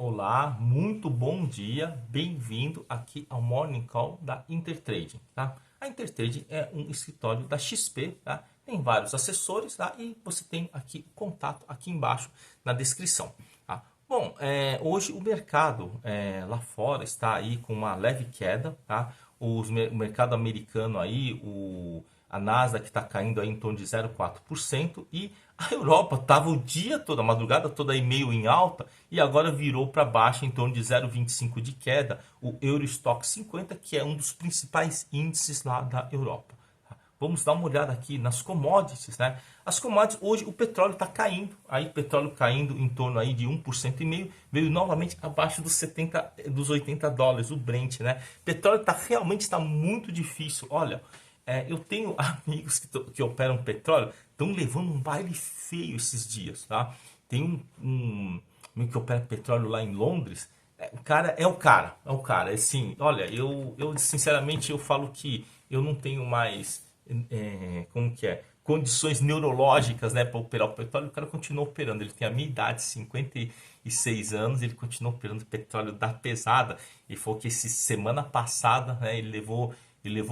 Olá, muito bom dia, bem-vindo aqui ao Morning Call da Intertrading, tá? A Intertrading é um escritório da XP, tá? Tem vários assessores, tá? E você tem aqui o contato aqui embaixo na descrição, tá? Bom, hoje o mercado lá fora está aí com uma leve queda, tá? O mercado americano aí, a Nasdaq está caindo aí em torno de 0,4% e a Europa estava o dia todo, a madrugada toda aí meio em alta e agora virou para baixo em torno de 0,25% de queda. O Eurostoxx 50, que é um dos principais índices lá da Europa. Vamos dar uma olhada aqui nas commodities, né? As commodities, hoje o petróleo está caindo, aí petróleo caindo em torno aí de 1,5%, veio novamente abaixo dos 80 dólares, o Brent, né? Petróleo realmente está muito difícil, olha... eu tenho amigos que operam petróleo, estão levando um baile feio esses dias, tá? Tem um amigo que opera petróleo lá em Londres, o cara é o cara, assim, olha, eu sinceramente eu falo que eu não tenho mais, como que é, condições neurológicas, né, para operar o petróleo. O cara continua operando, ele tem a minha idade, 56 anos, ele continua operando petróleo da pesada, e foi que semana passada, né, ele levou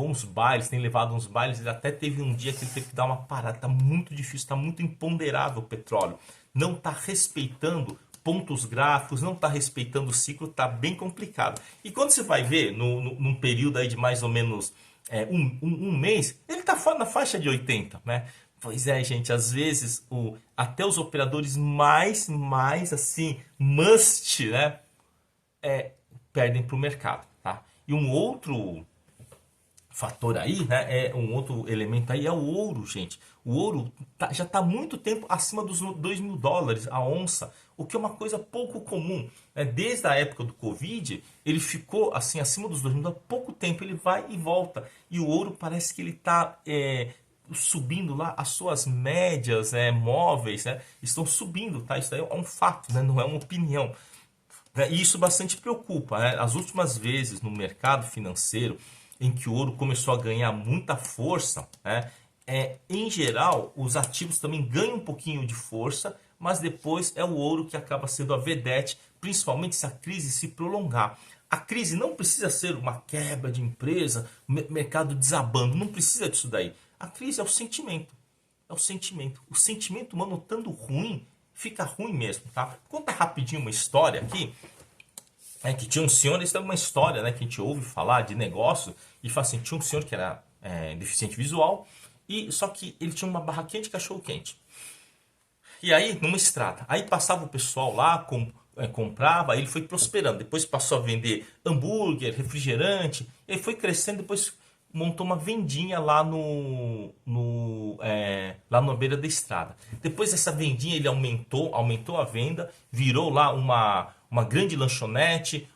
uns bailes, tem levado uns bailes, ele até teve um dia que ele teve que dar uma parada. Está muito difícil, está muito imponderável o petróleo. Não está respeitando pontos gráficos, não está respeitando o ciclo, está bem complicado. E quando você vai ver, num período aí de mais ou menos um mês, ele está na faixa de 80, né? Pois é, gente, às vezes até os operadores mais assim, must, né? Perdem para o mercado, tá? E um outro fator aí, né, um outro elemento aí é o ouro, gente. O ouro já está há muito tempo acima dos 2 mil dólares a onça, o que é uma coisa pouco comum, né? Desde a época do Covid, ele ficou assim acima dos 2 mil dólares, pouco tempo, ele vai e volta. E o ouro parece que ele está subindo lá, as suas médias móveis, né, estão subindo, tá? Isso aí é um fato, né? Não é uma opinião. E isso bastante preocupa, né? As últimas vezes no mercado financeiro em que o ouro começou a ganhar muita força, né? Em geral, os ativos também ganham um pouquinho de força, mas depois é o ouro que acaba sendo a vedete, principalmente se a crise se prolongar. A crise não precisa ser uma quebra de empresa, mercado desabando, não precisa disso daí. A crise é o sentimento. É o sentimento. O sentimento humano estando ruim, fica ruim mesmo, tá? Conta rapidinho uma história aqui. Que tinha um senhor, isso é uma história, né, que a gente ouve falar de negócio, e fala assim, tinha um senhor que era deficiente visual, e só que ele tinha uma barraquinha de cachorro quente. E aí, numa estrada, aí passava o pessoal lá, comprava, aí ele foi prosperando, depois passou a vender hambúrguer, refrigerante, e aí foi crescendo, depois montou uma vendinha lá lá na beira da estrada. Depois dessa vendinha ele aumentou a venda, virou lá uma grande lanchonete,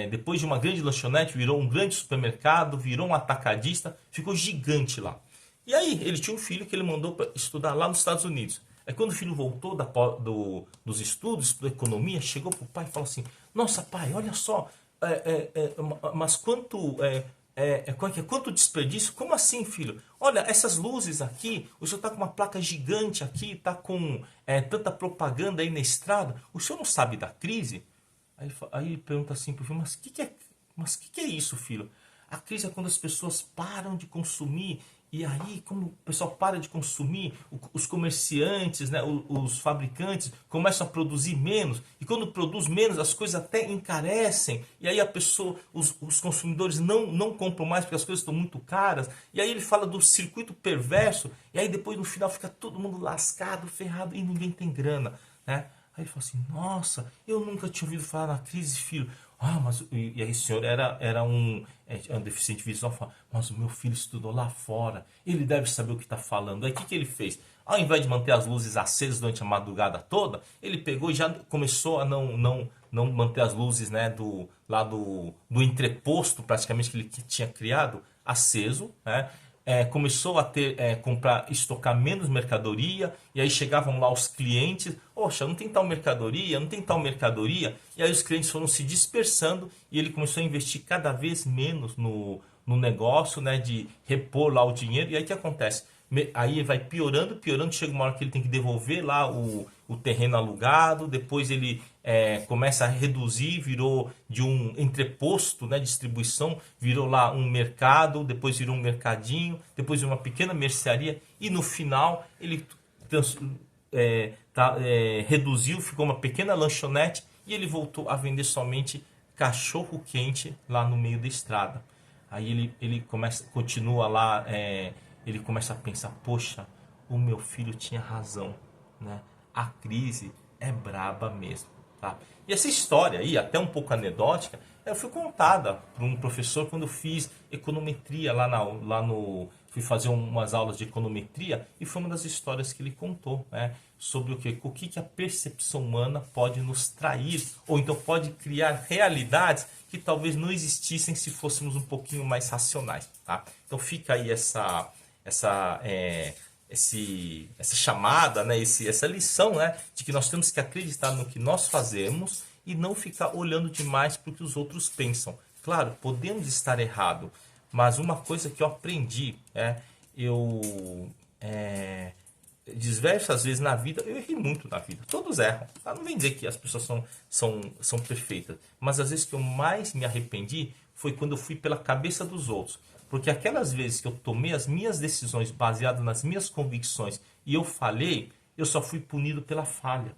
depois de uma grande lanchonete virou um grande supermercado, virou um atacadista, ficou gigante lá. E aí ele tinha um filho que ele mandou para estudar lá nos Estados Unidos. Aí quando o filho voltou dos estudos, estudou economia, chegou pro pai e falou assim, nossa pai, olha só, mas quanto desperdício? Como assim, filho? Olha, essas luzes aqui, o senhor está com uma placa gigante aqui, está com tanta propaganda aí na estrada, o senhor não sabe da crise? Aí ele pergunta assim pro filho, mas que é isso, filho? A crise é quando as pessoas param de consumir. E aí, como o pessoal para de consumir, os comerciantes, né, os fabricantes começam a produzir menos. E quando produz menos, as coisas até encarecem. E aí os consumidores não compram mais porque as coisas estão muito caras. E aí ele fala do circuito perverso. E aí depois no final fica todo mundo lascado, ferrado e ninguém tem grana, né? Aí ele falou assim, nossa, eu nunca tinha ouvido falar na crise, filho. E aí o senhor era um deficiente visual, fala, mas o meu filho estudou lá fora, ele deve saber o que está falando. Aí o que ele fez? Ao invés de manter as luzes acesas durante a madrugada toda, ele pegou e já começou a não manter as luzes, né, do entreposto, praticamente, que ele tinha criado, aceso, né? Começou a estocar menos mercadoria, e aí chegavam lá os clientes, poxa, não tem tal mercadoria, não tem tal mercadoria, e aí os clientes foram se dispersando, e ele começou a investir cada vez menos no negócio, né, de repor lá o dinheiro, e aí o que acontece? Aí vai piorando, piorando, chega uma hora que ele tem que devolver lá o terreno alugado, depois ele começa a reduzir, virou de um entreposto, né, distribuição, virou lá um mercado, depois virou um mercadinho, depois uma pequena mercearia, e no final ele reduziu, ficou uma pequena lanchonete, e ele voltou a vender somente cachorro quente lá no meio da estrada. Aí ele continua lá, ele começa a pensar, poxa, o meu filho tinha razão, né? A crise é braba mesmo, tá? E essa história aí, até um pouco anedótica, foi contada por um professor quando eu fiz econometria fui fazer umas aulas de econometria, e foi uma das histórias que ele contou, né? Sobre o que a percepção humana pode nos trair, ou então pode criar realidades que talvez não existissem se fôssemos um pouquinho mais racionais, tá? Então fica aí essa chamada, né? Essa lição, né? De que nós temos que acreditar no que nós fazemos e não ficar olhando demais para o que os outros pensam. Claro, podemos estar errado, mas uma coisa que eu aprendi diversas vezes na vida, eu errei muito na vida, todos erram, tá? Não vem dizer que as pessoas são perfeitas, mas às vezes que eu mais me arrependi foi quando eu fui pela cabeça dos outros, porque aquelas vezes que eu tomei as minhas decisões baseadas nas minhas convicções e eu falhei, eu só fui punido pela falha.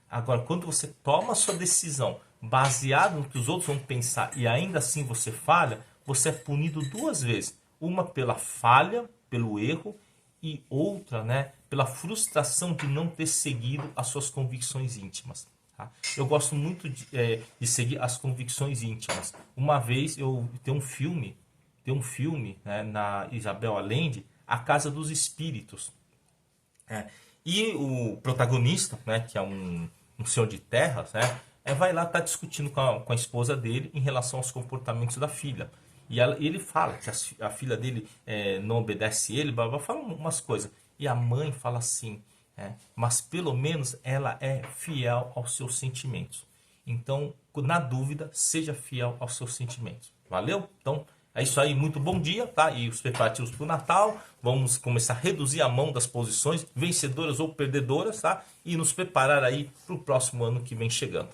Agora, quando você toma a sua decisão baseado no que os outros vão pensar e ainda assim você falha, você é punido duas vezes. Uma pela falha, pelo erro, e outra, né, pela frustração de não ter seguido as suas convicções íntimas. Tá? Eu gosto muito de seguir as convicções íntimas. Uma vez tem um filme, né, na Isabel Allende, A Casa dos Espíritos. E o protagonista, né, que é um senhor de terras, né, vai lá estar discutindo com a esposa dele em relação aos comportamentos da filha. E ele fala que a filha dele não obedece ele, fala umas coisas. E a mãe fala assim, mas pelo menos ela é fiel aos seus sentimentos. Então, na dúvida, seja fiel aos seus sentimentos. Valeu? Então, é isso aí, muito bom dia, tá? E os preparativos para o Natal, vamos começar a reduzir a mão das posições, vencedoras ou perdedoras, tá? E nos preparar aí para o próximo ano que vem chegando.